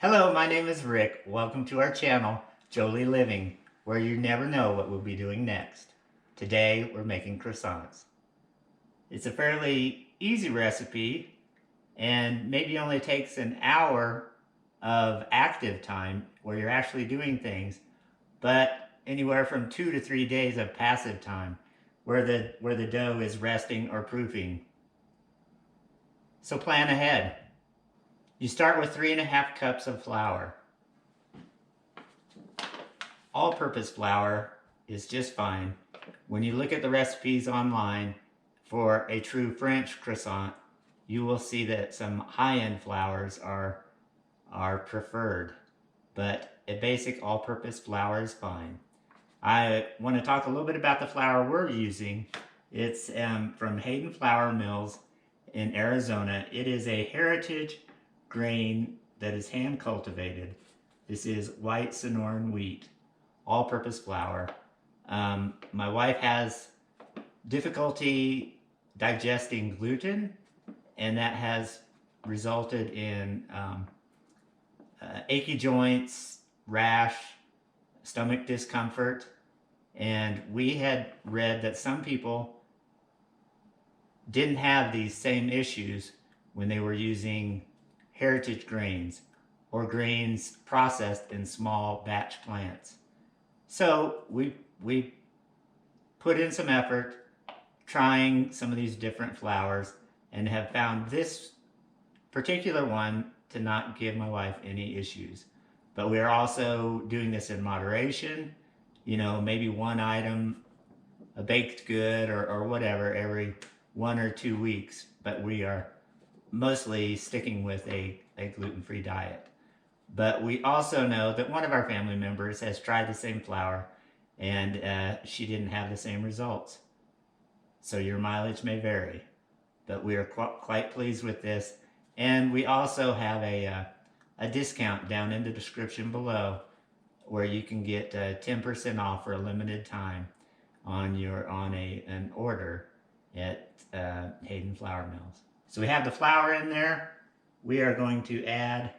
Hello, my name is Rick. Welcome to our channel, Jolie Living, where you never know what we'll be doing next. Today, we're making croissants. It's a fairly easy recipe and maybe only takes an hour of active time where you're actually doing things, but anywhere from 2 to 3 days of passive time where the dough is resting or proofing. So plan ahead. You start with 3½ cups of flour. All-purpose flour is just fine. When you look at the recipes online for a true French croissant, you will see that some high-end flours are preferred, but a basic all-purpose flour is fine. I want to talk a little bit about the flour we're using. It's from Hayden Flour Mills in Arizona. It is a heritage grain that is hand cultivated. This is white Sonoran wheat, all-purpose flour. My wife has difficulty digesting gluten, and that has resulted in achy joints, rash, stomach discomfort, and we had read that some people didn't have these same issues when they were using heritage grains or grains processed in small batch plants. So we put in some effort trying some of these different flours and have found this particular one to not give my wife any issues. But we are also doing this in moderation, maybe one item, a baked good or whatever, every 1 or 2 weeks, but we are mostly sticking with a gluten-free diet. But we also know that one of our family members has tried the same flour and she didn't have the same results. So your mileage may vary, but we are quite pleased with this. And we also have a discount down in the description below where you can get 10% off for a limited time on an order at Hayden Flour Mills. So we have the flour in there. We are going to add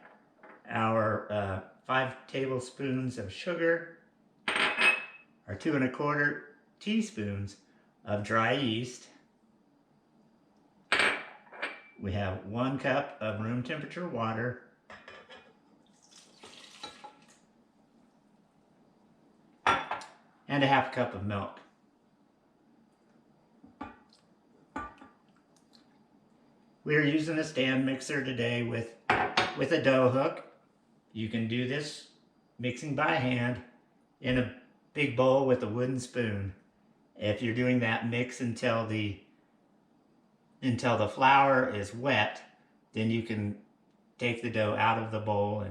our 5 tablespoons of sugar, our 2¼ teaspoons of dry yeast. We have 1 cup of room temperature water, and a ½ cup of milk. We are using a stand mixer today with a dough hook. You can do this mixing by hand in a big bowl with a wooden spoon. If you're doing that, mix until the flour is wet, then you can take the dough out of the bowl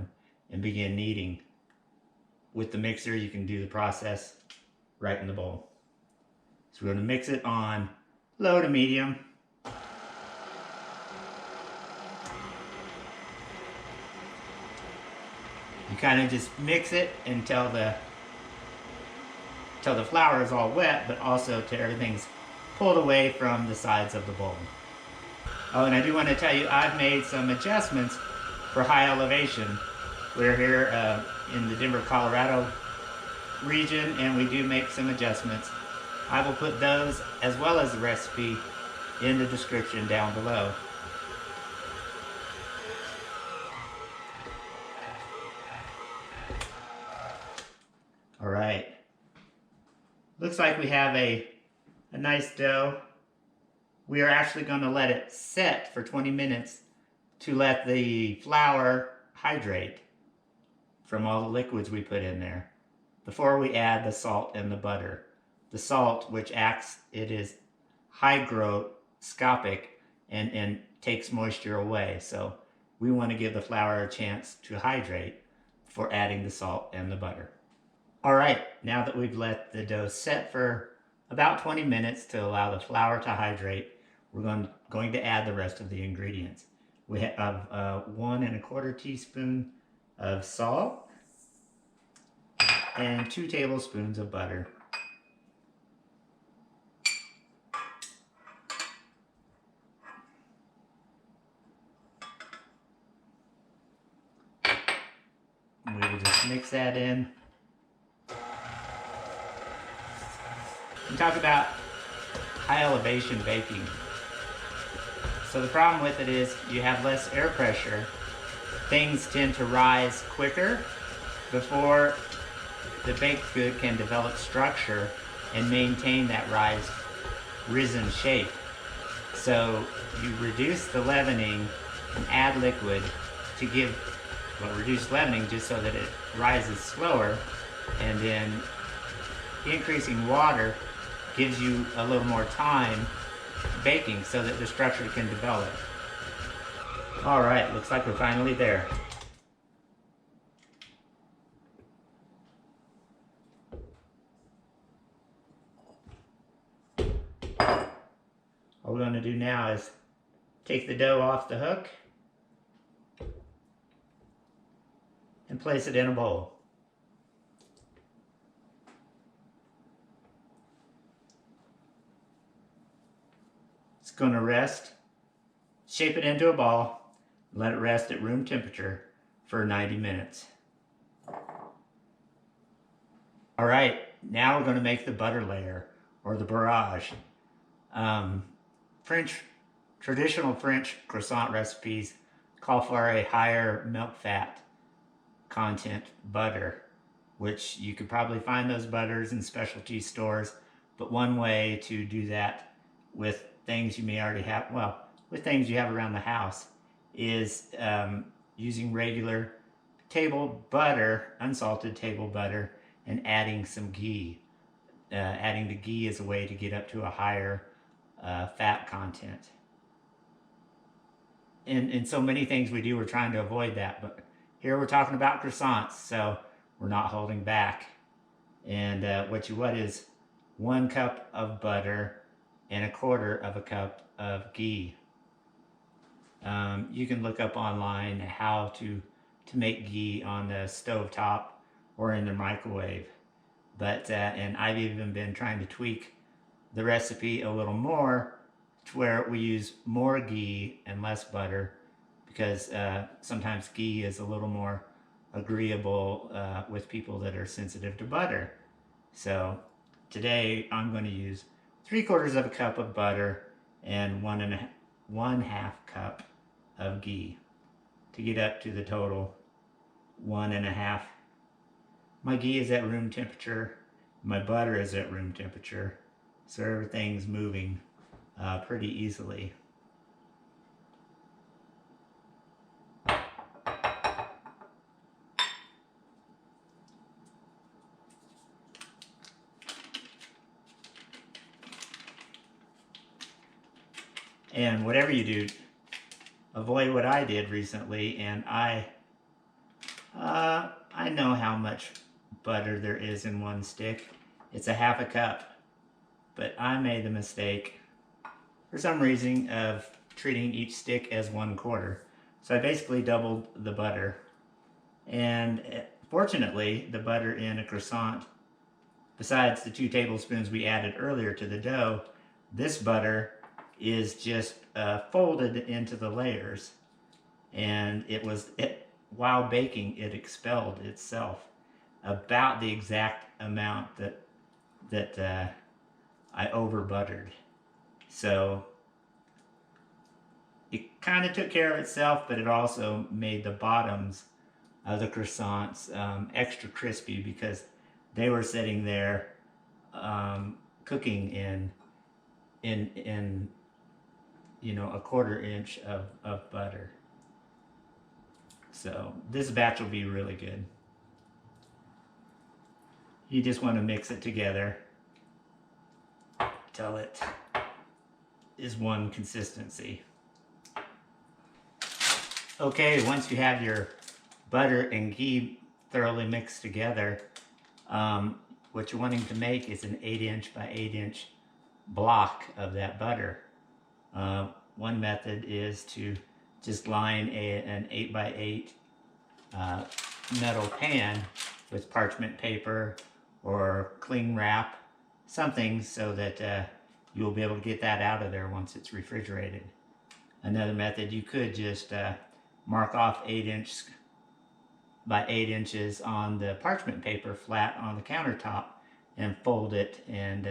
and begin kneading. With the mixer, you can do the process right in the bowl. So we're going to mix it on low to medium. You kind of just mix it until the flour is all wet, but also till everything's pulled away from the sides of the bowl. Oh, and I do want to tell you, I've made some adjustments for high elevation. We're here in the Denver, Colorado region, and we do make some adjustments. I will put those as well as the recipe in the description down below. All right, looks like we have a nice dough. We are actually going to let it set for 20 minutes to let the flour hydrate from all the liquids we put in there before we add the salt and the butter. The salt, which it is hygroscopic and takes moisture away. So we want to give the flour a chance to hydrate before adding the salt and the butter. All right, now that we've let the dough set for about 20 minutes to allow the flour to hydrate, we're going to add the rest of the ingredients. We have 1¼ teaspoon of salt and 2 tablespoons of butter. we will just mix that in. And talk about high elevation baking. So the problem with it is you have less air pressure. Things tend to rise quicker before the baked good can develop structure and maintain that risen shape. So you reduce the leavening and add liquid to give, well, reduce leavening just so that it rises slower, and then increasing water gives you a little more time baking so that the structure can develop. All right, looks like we're finally there. All we're going to do now is take the dough off the hook and place it in a bowl. It's going to rest. Shape it into a ball. Let it rest at room temperature for 90 minutes. All right, now we're going to make the butter layer, or the beurrage. Traditional French croissant recipes call for a higher milk fat content butter, which you could probably find those butters in specialty stores. But one way to do that with things you may already have, well, with things you have around the house, is using regular table butter, unsalted table butter, and adding some ghee. Adding the ghee is a way to get up to a higher fat content. In so many things we do, we're trying to avoid that, but here we're talking about croissants, so we're not holding back. And what you want is 1 cup of butter and 1/4 cup of ghee. You can look up online how to make ghee on the stove top or in the microwave. But and I've even been trying to tweak the recipe a little more to where we use more ghee and less butter, because sometimes ghee is a little more agreeable with people that are sensitive to butter. So today I'm going to use 3/4 cup of butter and 1/2 cup of ghee to get up to the total 1.5. My ghee is at room temperature. My butter is at room temperature. So everything's moving pretty easily. And whatever you do, avoid what I did recently, and I know how much butter there is in one stick. It's 1/2 cup. But I made the mistake, for some reason, of treating each stick as 1/4. So I basically doubled the butter. And fortunately, the butter in a croissant, besides the 2 tablespoons we added earlier to the dough, this butter is just folded into the layers. And while baking, it expelled itself about the exact amount that I over buttered. So it kind of took care of itself, but it also made the bottoms of the croissants extra crispy, because they were sitting there cooking in 1/4 inch of butter. So this batch will be really good. You just want to mix it together till it is one consistency. Okay, once you have your butter and ghee thoroughly mixed together, what you're wanting to make is an 8-inch by 8-inch block of that butter. One method is to just line an 8 by 8 metal pan with parchment paper or cling wrap, something so that you'll be able to get that out of there once it's refrigerated. Another method, you could just mark off 8-inch by 8 inches on the parchment paper flat on the countertop and fold it and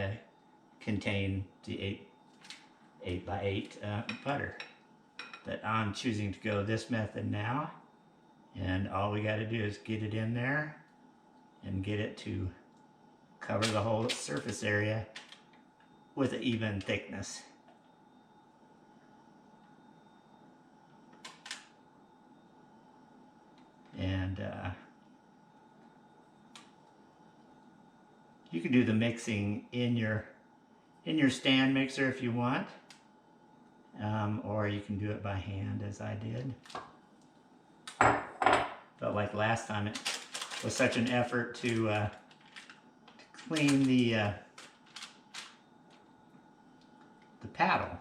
contain the 8 by 8 butter. But I'm choosing to go this method now, and all we got to do is get it in there and get it to cover the whole surface area with an even thickness. And you can do the mixing in your stand mixer if you want, or you can do it by hand as I did. But like last time, it was such an effort to clean the paddle.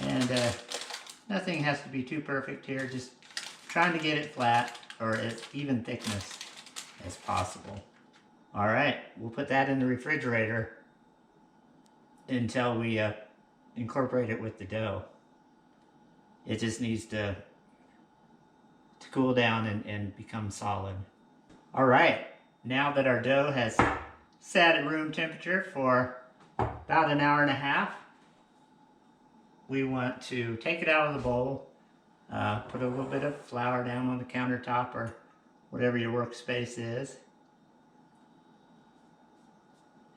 And nothing has to be too perfect here, just trying to get it flat or as even thickness as possible. Alright, we'll put that in the refrigerator until we incorporate it with the dough. It just needs to cool down and become solid. Alright, now that our dough has sat at room temperature for about an hour and a half, we want to take it out of the bowl, put a little bit of flour down on the countertop or whatever your workspace is,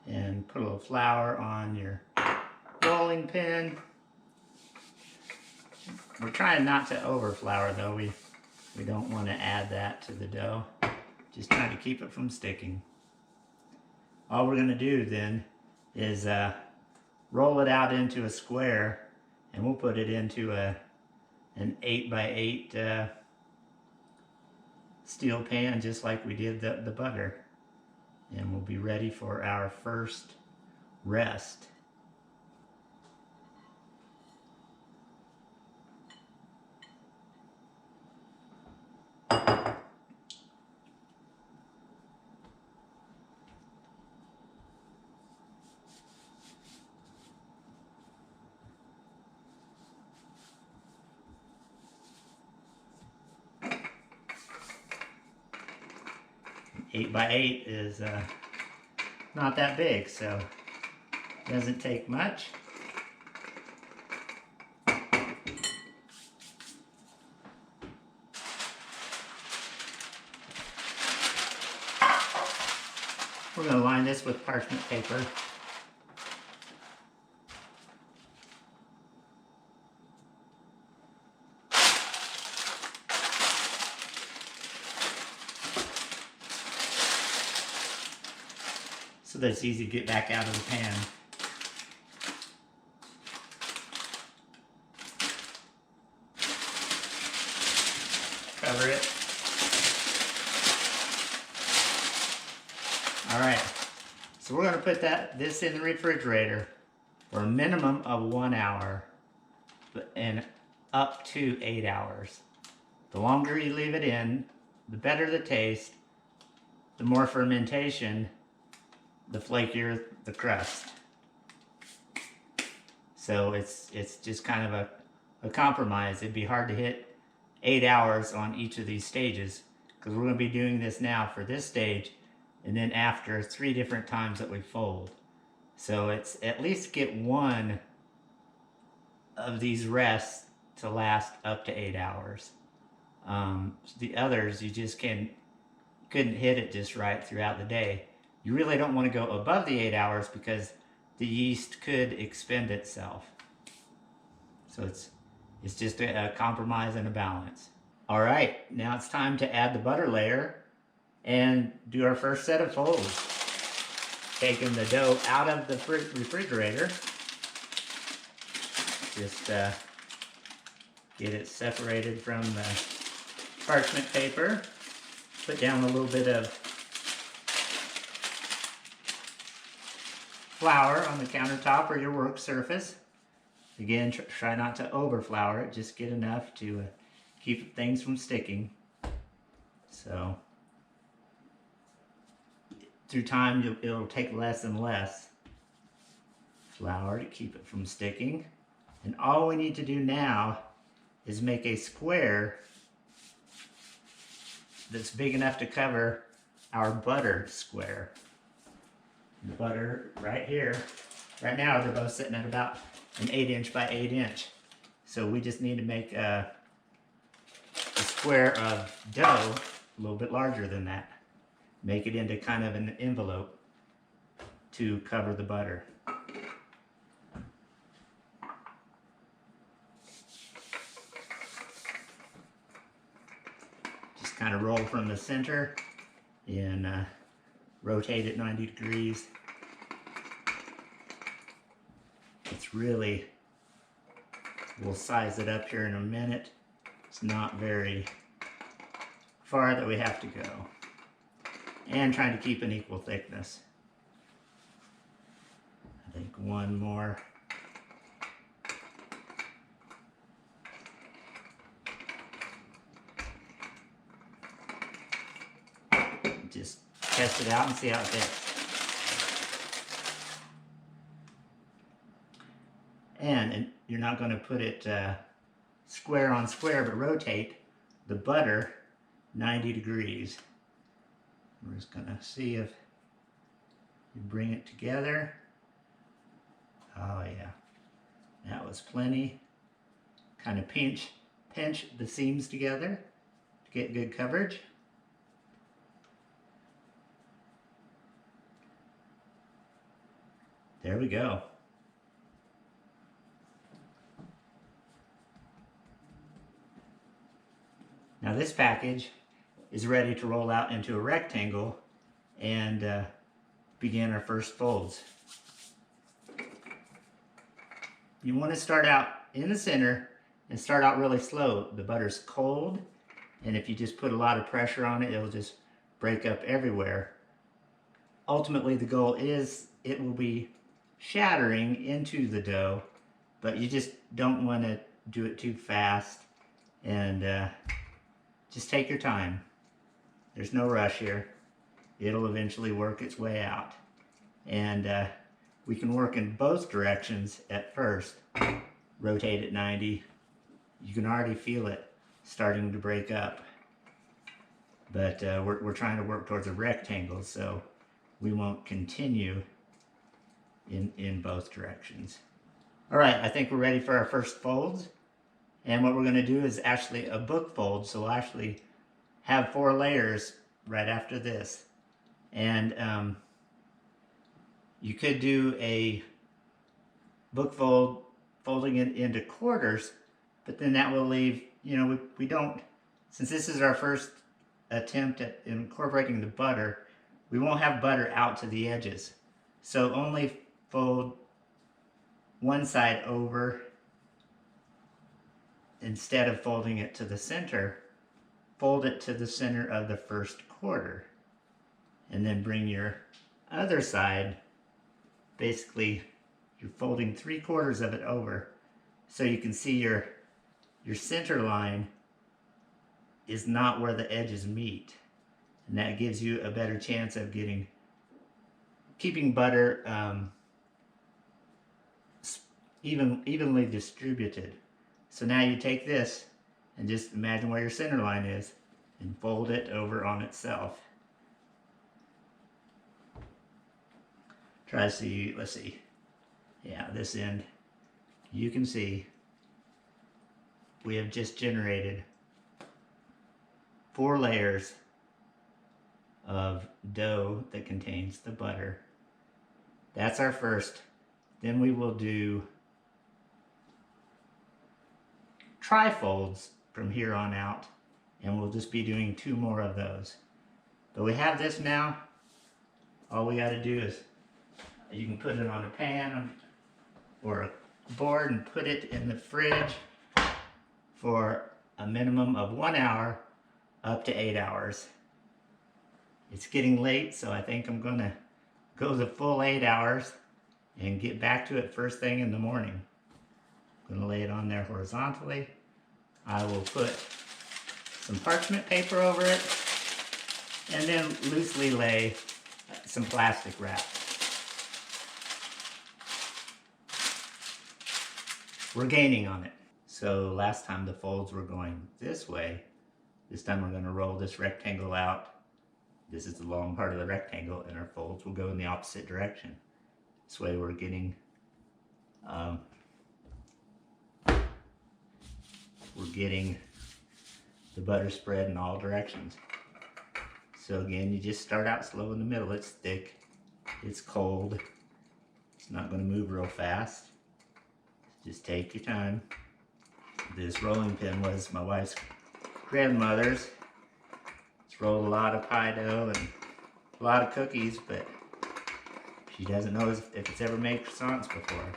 and put a little flour on your rolling pin. We're trying not to over flour though, we don't want to add that to the dough, just trying to keep it from sticking. All we're going to do then is roll it out into a square, and we'll put it into an 8 by 8 steel pan just like we did the butter. And we'll be ready for our first rest. Eight by 8 is not that big, so it doesn't take much. We're going to line this with parchment paper. So that it's easy to get back out of the pan. Cover it. Alright, so we're going to put this in the refrigerator for a minimum of 1 hour and up to 8 hours. The longer you leave it in, the better the taste, the more fermentation, the flakier the crust. So it's just kind of a compromise. It'd be hard to hit 8 hours on each of these stages, because we're going to be doing this now for this stage, and then after 3 different times that we fold. So it's at least get one of these rests to last up to 8 hours. The others, you just couldn't hit it just right throughout the day. You really don't want to go above the 8 hours because the yeast could expend itself. So it's just a compromise and a balance. All right, now it's time to add the butter layer and do our first set of folds. Taking the dough out of the refrigerator, just get it separated from the parchment paper. Put down a little bit of flour on the countertop or your work surface. Again, try not to over flour it, just get enough to keep things from sticking. So through time it'll take less and less flour to keep it from sticking. And all we need to do now is make a square that's big enough to cover our butter square. The butter right here. Right now they're both sitting at about an 8" by 8". So we just need to make a square of dough a little bit larger than that. Make it into kind of an envelope to cover the butter. Just kind of roll from the center and rotate it 90 degrees. It's really, we'll size it up here in a minute. It's not very far that we have to go. And trying to keep an equal thickness. I think one more. Just test it out and see how it fits. And you're not going to put it square on square, but rotate the butter 90 degrees. We're just going to see if you bring it together. Oh yeah, that was plenty. Kind of pinch the seams together to get good coverage. There we go. Now this package is ready to roll out into a rectangle and begin our first folds. You want to start out in the center and start out really slow. The butter's cold, and if you just put a lot of pressure on it, it'll just break up everywhere. Ultimately, the goal is it will be shattering into the dough, but you just don't want to do it too fast, and just take your time. There's no rush here. It'll eventually work its way out. And we can work in both directions at first. Rotate at 90. You can already feel it starting to break up. But we're trying to work towards a rectangle, so we won't continue in both directions. All right, I think we're ready for our first folds. And what we're going to do is actually a book fold, so we'll actually have 4 layers right after this. And you could do a book fold, folding it into quarters, but then that will leave, you know, we don't, since this is our first attempt at incorporating the butter, we won't have butter out to the edges. So only fold one side over instead of folding it to the center. Fold it to the center of the first quarter. And then bring your other side, basically you're folding 3/4 of it over, so you can see your center line is not where the edges meet. And that gives you a better chance of keeping butter evenly distributed. So now you take this and just imagine where your center line is and fold it over on itself. Try to see, let's see. Yeah, this end, you can see we have just generated 4 layers of dough that contains the butter. That's our first. Then we will do trifolds from here on out, and we'll just be doing 2 more of those. But we have this now. All we got to do is you can put it on a pan or a board and put it in the fridge for a minimum of 1 hour up to 8 hours. It's getting late, so I think I'm going to go the full 8 hours and get back to it first thing in the morning. I'm going to lay it on there horizontally. I will put some parchment paper over it and then loosely lay some plastic wrap. we're gaining on it. So last time the folds were going this way. This time we're going to roll this rectangle out. This is the long part of the rectangle, and our folds will go in the opposite direction. This way we're getting the butter spread in all directions. So again, you just start out slow in the middle. It's thick, it's cold, it's not going to move real fast. Just take your time. This rolling pin was my wife's grandmother's. It's rolled a lot of pie dough and a lot of cookies, but she doesn't know if it's ever made croissants before.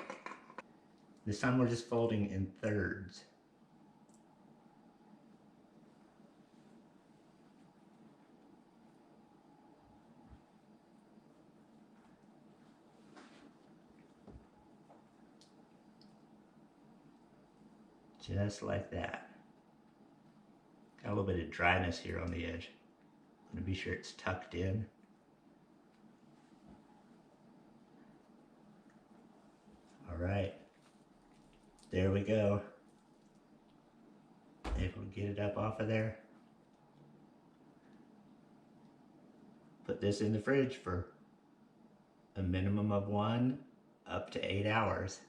This time we're just folding in thirds. Just like that. Got a little bit of dryness here on the edge. I'm gonna be sure it's tucked in. All right, there we go. Able to get it up off of there. Put this in the fridge for a minimum of 1 up to 8 hours.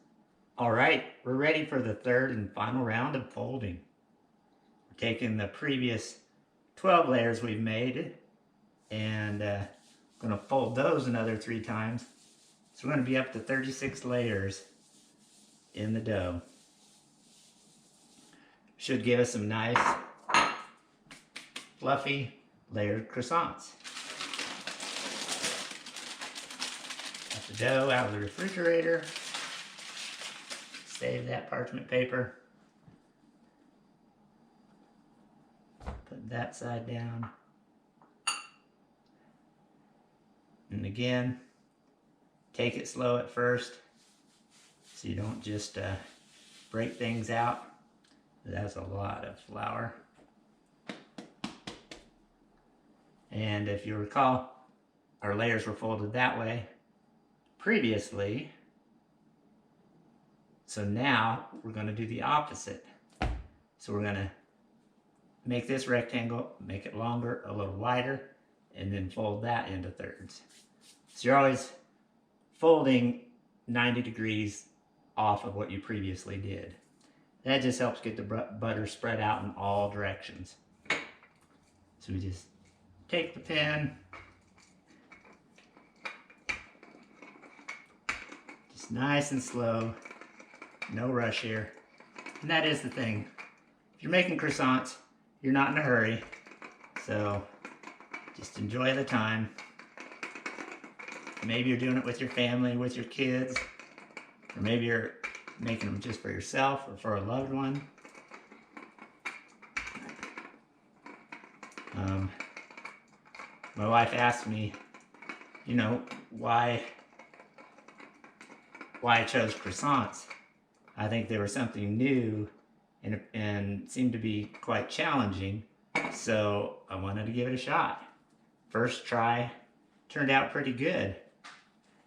All right, we're ready for the third and final round of folding. We're taking the previous 12 layers we've made and gonna fold those another 3 times. So we're gonna be up to 36 layers in the dough. Should give us some nice, fluffy, layered croissants. Got the dough out of the refrigerator. Save that parchment paper. Put that side down. And again, take it slow at first so you don't just break things out. That's a lot of flour. And if you recall, our layers were folded that way previously. So now we're going to do the opposite. So we're going to make this rectangle, make it longer, a little wider, and then fold that into thirds. So you're always folding 90 degrees off of what you previously did. That just helps get the butter spread out in all directions. So we just take the pen, just nice and slow. No rush here. And that is the thing. If you're making croissants, you're not in a hurry. So just enjoy the time. Maybe you're doing it with your family, with your kids, or maybe you're making them just for yourself or for a loved one. My wife asked me, you know, why I chose croissants. I think they were something new and seemed to be quite challenging, so I wanted to give it a shot. First try turned out pretty good.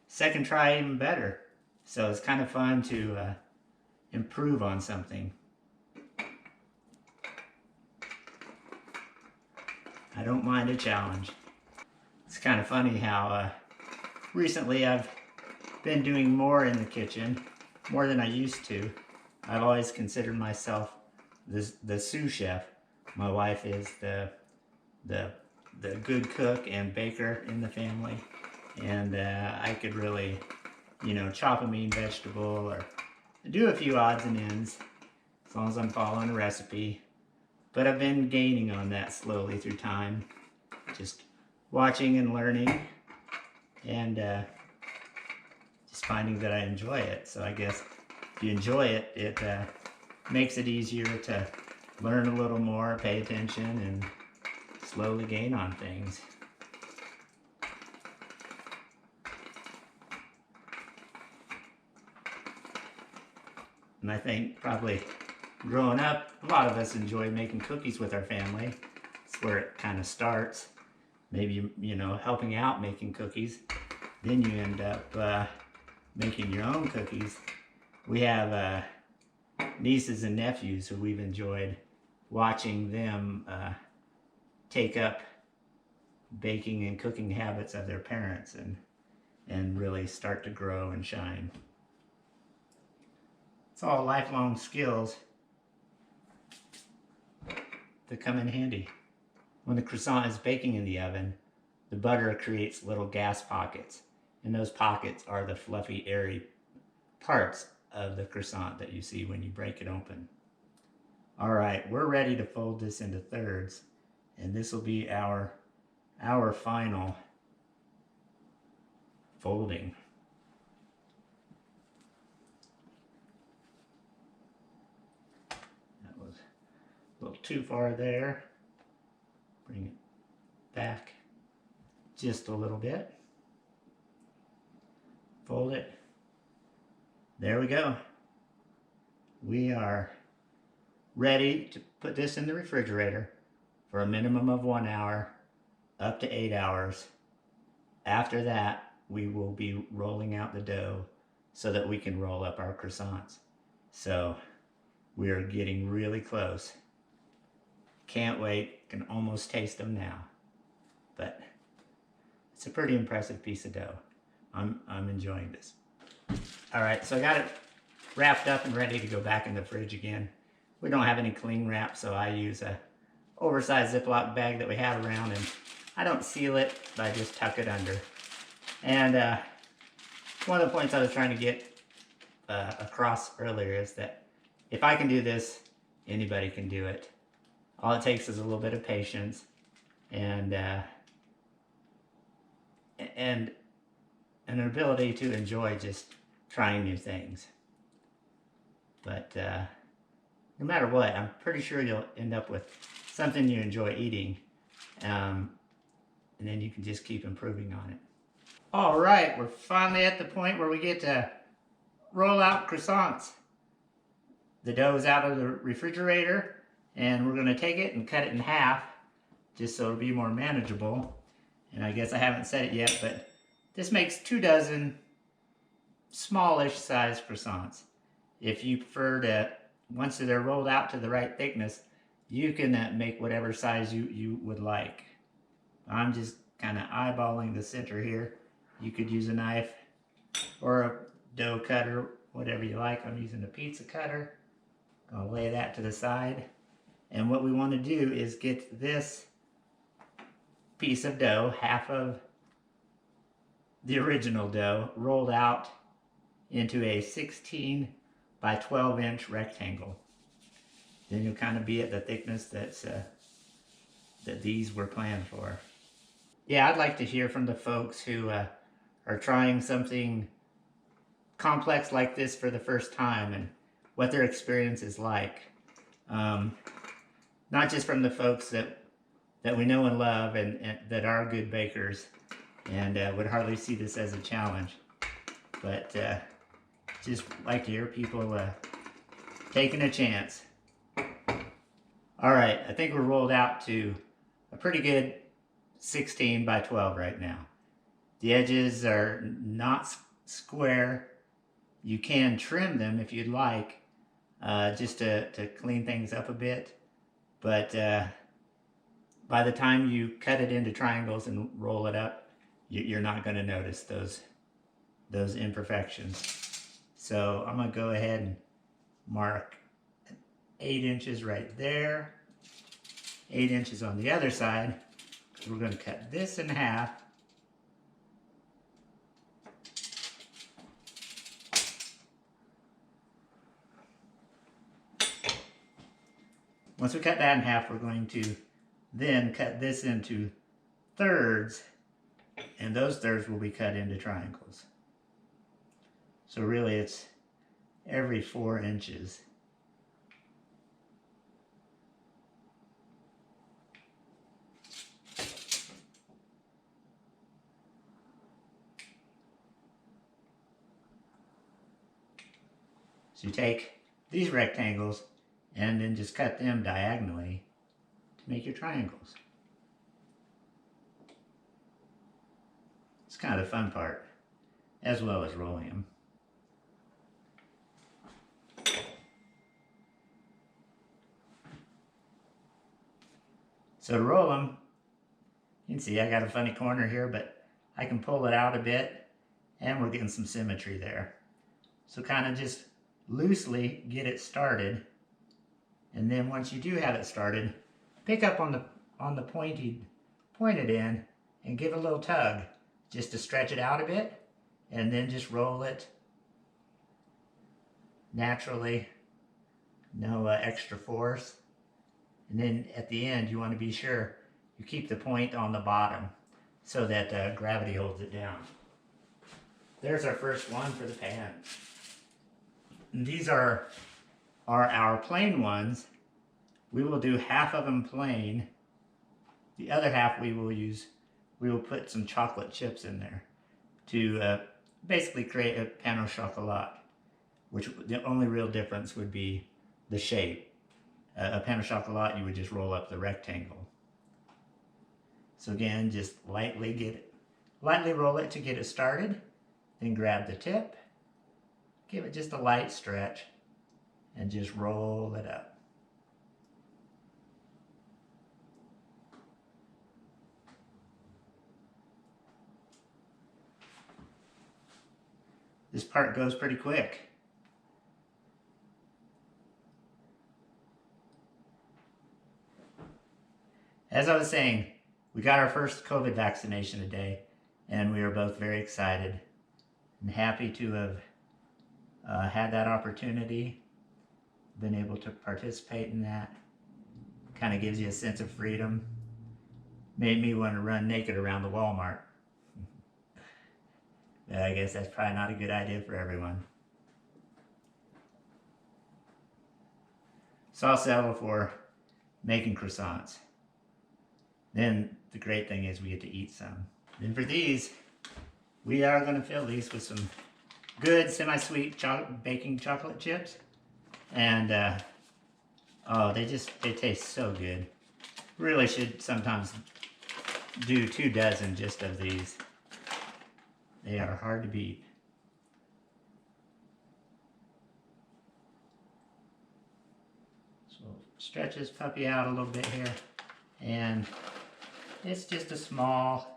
Second try even better. So it's kind of fun to improve on something. I don't mind a challenge. It's kind of funny how recently I've been doing more in the kitchen, more than I used to. I've always considered myself the sous chef. My wife is the good cook and baker in the family, and I could really, you know, chop a mean vegetable or do a few odds and ends as long as I'm following a recipe. But I've been gaining on that slowly through time, just watching and learning, and just finding that I enjoy it. So I guess if you enjoy it, it makes it easier to learn a little more, pay attention, and slowly gain on things. And I think probably growing up, a lot of us enjoy making cookies with our family. It's where it kind of starts. Maybe, you know, helping out making cookies. Then you end up making your own cookies. We have nieces and nephews who we've enjoyed watching them take up baking and cooking habits of their parents and really start to grow and shine. It's all lifelong skills that come in handy. When the croissant is baking in the oven, the butter creates little gas pockets, and those pockets are the fluffy, airy parts of the croissant that you see when you break it open. All right, we're ready to fold this into thirds, and this will be our final folding. That was a little too far there. Bring it back just a little bit. Fold it. There we go. We are ready to put this in the refrigerator for a minimum of 1 hour, up to 8 hours. After that, we will be rolling out the dough so that we can roll up our croissants. So we are getting really close. Can't wait, can almost taste them now. But it's a pretty impressive piece of dough. I'm enjoying this. All right, so I got it wrapped up and ready to go back in the fridge again. We don't have any cling wrap, so I use a oversized Ziploc bag that we have around, and I don't seal it, but I just tuck it under. And one of the points I was trying to get across earlier is that if I can do this, anybody can do it. All it takes is a little bit of patience and an ability to enjoy just trying new things. But no matter what, I'm pretty sure you'll end up with something you enjoy eating, and then you can just keep improving on it. All right, we're finally at the point where we get to roll out croissants. The dough is out of the refrigerator, and we're going to take it and cut it in half just so it'll be more manageable. And I guess I haven't said it yet, but this makes 2 dozen smallish sized croissants. If you prefer to, once they're rolled out to the right thickness, you can make whatever size you would like. I'm just kind of eyeballing the center here. You could use a knife or a dough cutter, whatever you like. I'm using a pizza cutter. I'll lay that to the side. And what we want to do is get this piece of dough, half of the original dough, rolled out into a 16 by 12 inch rectangle. Then you'll kind of be at the thickness that these were planned for. Yeah, I'd like to hear from the folks who are trying something complex like this for the first time and what their experience is like. Not just from the folks that we know and love and that are good bakers and would hardly see this as a challenge, but just like to hear people taking a chance. All right, I think we're rolled out to a pretty good 16 by 12 right now. The edges are not square. You can trim them if you'd like, just to clean things up a bit. But by the time you cut it into triangles and roll it up, you're not going to notice those imperfections. So I'm going to go ahead and mark 8 inches right there, 8 inches on the other side. We're going to cut this in half. Once we cut that in half, we're going to then cut this into thirds, and those thirds will be cut into triangles. So really it's every 4 inches. So you take these rectangles and then just cut them diagonally to make your triangles. It's kind of the fun part, as well as rolling them. So to roll them, you can see I got a funny corner here, but I can pull it out a bit and we're getting some symmetry there. So kind of just loosely get it started. And then once you do have it started, pick up on the pointed end and give a little tug just to stretch it out a bit, and then just roll it naturally, no extra force. And then at the end you want to be sure you keep the point on the bottom so that gravity holds it down. There's our first one for the pan. And these are our plain ones. We will do half of them plain. The other half we will put some chocolate chips in there to basically create a pan au chocolat, which the only real difference would be the shape. A pan au chocolat, you would just roll up the rectangle. So again, just lightly roll it to get it started, then grab the tip, give it just a light stretch, and just roll it up. This part goes pretty quick. As I was saying, we got our first COVID vaccination today, and we are both very excited and happy to have had that opportunity, been able to participate in that. Kind of gives you a sense of freedom. Made me want to run naked around the Walmart. But I guess that's probably not a good idea for everyone. So I'll settle for making croissants. Then the great thing is we get to eat some. Then for these, we are going to fill these with some good semi-sweet baking chocolate chips. And oh, they taste so good. Really should sometimes do 2 dozen just of these. They are hard to beat. So stretch this puppy out a little bit here, and it's just a small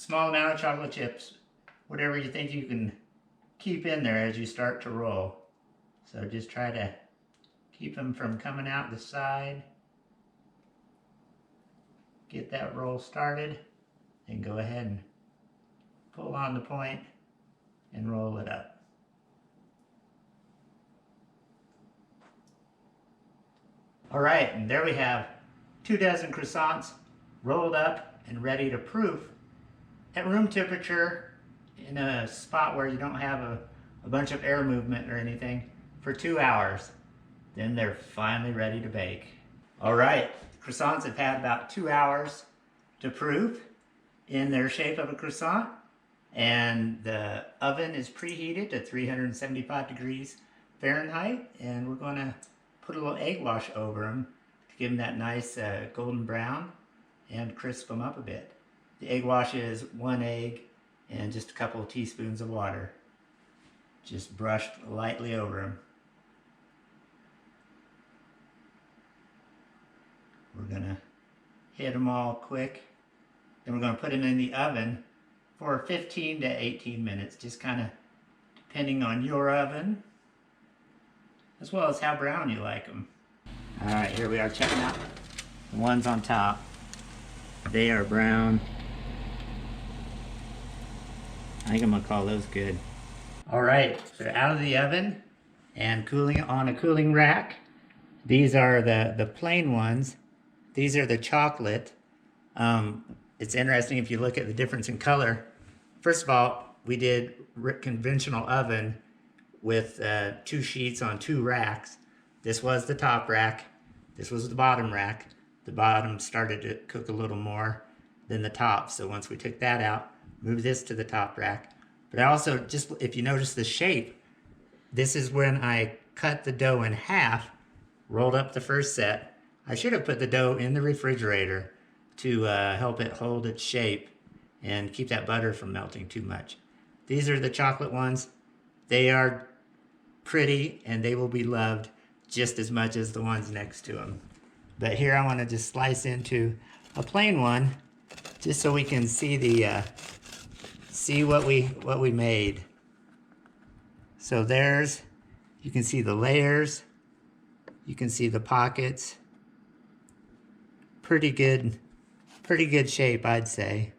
amount of chocolate chips, whatever you think you can keep in there as you start to roll. So just try to keep them from coming out the side. Get that roll started, and go ahead and pull on the point and roll it up. All right, and there we have 2 dozen croissants rolled up and ready to proof at room temperature in a spot where you don't have a bunch of air movement or anything for 2 hours. Then they're finally ready to bake. All right, croissants have had about 2 hours to proof in their shape of a croissant, and the oven is preheated to 375 degrees Fahrenheit, and we're going to put a little egg wash over them to give them that nice golden brown and crisp them up a bit. The egg wash is 1 egg and just a couple of teaspoons of water, just brushed lightly over them. We're going to hit them all quick. Then we're going to put them in the oven for 15 to 18 minutes, just kind of depending on your oven, as well as how brown you like them. All right, here we are checking out the ones on top. They are brown. I think I'm gonna call those good. All right, they're out of the oven and cooling on a cooling rack. These are the plain ones. These are the chocolate. It's interesting if you look at the difference in color. First of all, we did conventional oven with 2 sheets on 2 racks. This was the top rack. This was the bottom rack. The bottom started to cook a little more than the top. So once we took that out, moved this to the top rack. But I also, just if you notice the shape, this is when I cut the dough in half, rolled up the first set. I should have put the dough in the refrigerator to help it hold its shape and keep that butter from melting too much. These are the chocolate ones. They are pretty and they will be loved just as much as the ones next to them. But here I want to just slice into a plain one, just so we can see the see what we made. So there's, you can see the layers, you can see the pockets. Pretty good shape, I'd say.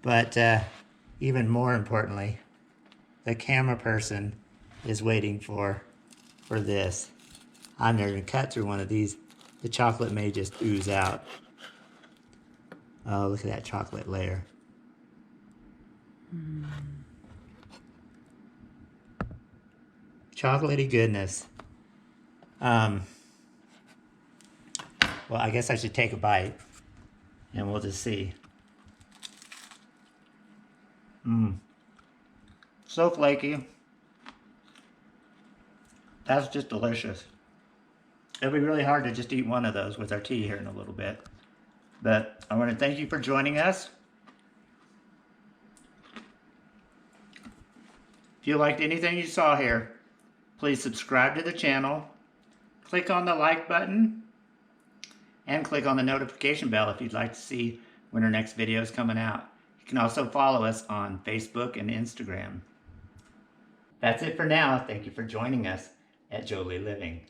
But even more importantly, the camera person is waiting for this. I'm never gonna cut through one of these. The chocolate may just ooze out. Oh, look at that chocolate layer. Chocolatey goodness. Well, I guess I should take a bite and we'll just see. So flaky. That's just delicious. It'll be really hard to just eat one of those with our tea here in a little bit. But I want to thank you for joining us. If you liked anything you saw here, please subscribe to the channel, click on the like button, and click on the notification bell if you'd like to see when our next video is coming out. You can also follow us on Facebook and Instagram. That's it for now. Thank you for joining us at Jolie Living.